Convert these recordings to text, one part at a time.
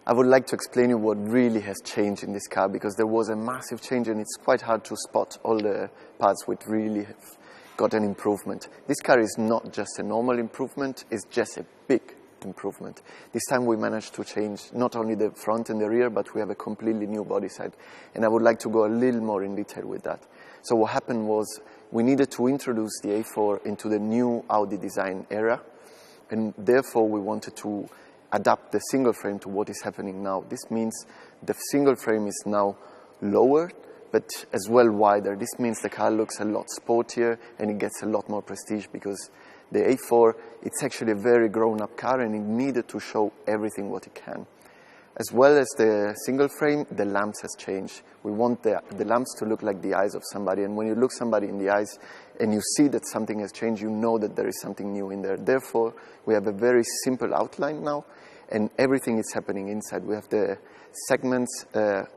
I would like to explain you what really has changed in this car, because there was a massive change and it's quite hard to spot all the parts which really have got an improvement. This car is not just a normal improvement, it's just a big improvement. This time we managed to change not only the front and the rear, but we have a completely new body side. And I would like to go a little more in detail with that. So what happened was we needed to introduce the A4 into the new Audi design era, and therefore we wanted to adapt the single frame to what is happening now. This means the single frame is now lower, but as well wider. This means the car looks a lot sportier and it gets a lot more prestige, because the A4, it's actually a very grown-up car and it needed to show everything what it can. As well as the single frame, the lamps has changed. We want the lamps to look like the eyes of somebody, and when you look somebody in the eyes and you see that something has changed, you know that there is something new in there. Therefore, we have a very simple outline now, and everything is happening inside. We have the segments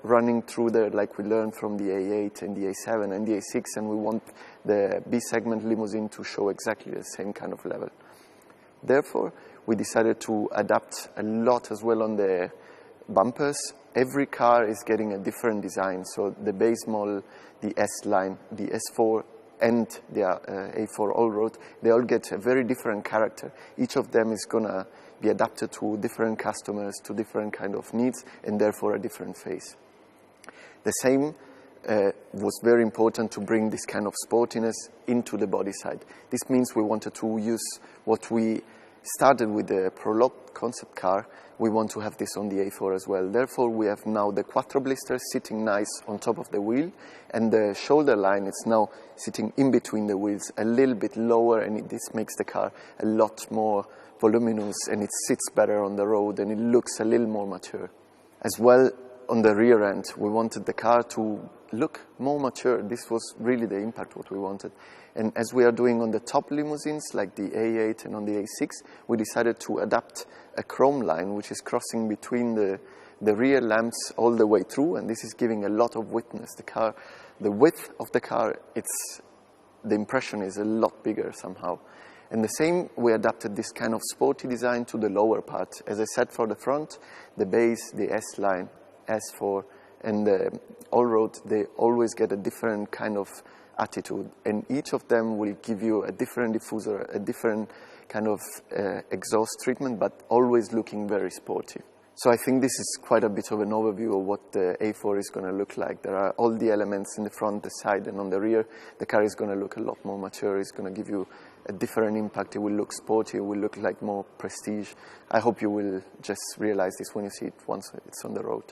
running through there like we learned from the A8 and the A7 and the A6, and we want the B-segment limousine to show exactly the same kind of level. Therefore, we decided to adapt a lot as well on the bumpers. Every car is getting a different design, so the base model, the S-Line, the S4 and the A4 All-Road, they all get a very different character. Each of them is gonna be adapted to different customers, to different kind of needs, and therefore a different face. The same was very important to bring this kind of sportiness into the body side. This means we wanted to use what we started with the Prologue concept car. We want to have this on the A4 as well. Therefore, we have now the Quattro blisters sitting nice on top of the wheel, and the shoulder line is now sitting in between the wheels, a little bit lower, and this makes the car a lot more voluminous, and it sits better on the road, and it looks a little more mature. As well, on the rear end, we wanted the car to look more mature. This was really the impact what we wanted. And as we are doing on the top limousines, like the A8 and on the A6, we decided to adapt a chrome line, which is crossing between the rear lamps all the way through, and this is giving a lot of width. The width of the car, the impression is a lot bigger somehow. And the same, we adapted this kind of sporty design to the lower part. As I said, for the front, the base, the S-Line, S4, and the All-Road, they always get a different kind of attitude, and each of them will give you a different diffuser, a different kind of exhaust treatment, but always looking very sporty. So I think this is quite a bit of an overview of what the A4 is going to look like. There are all the elements in the front, the side, and on the rear. The car is going to look a lot more mature. It's going to give you a different impact. It will look sporty. It will look like more prestige. I hope you will just realize this when you see it once it's on the road.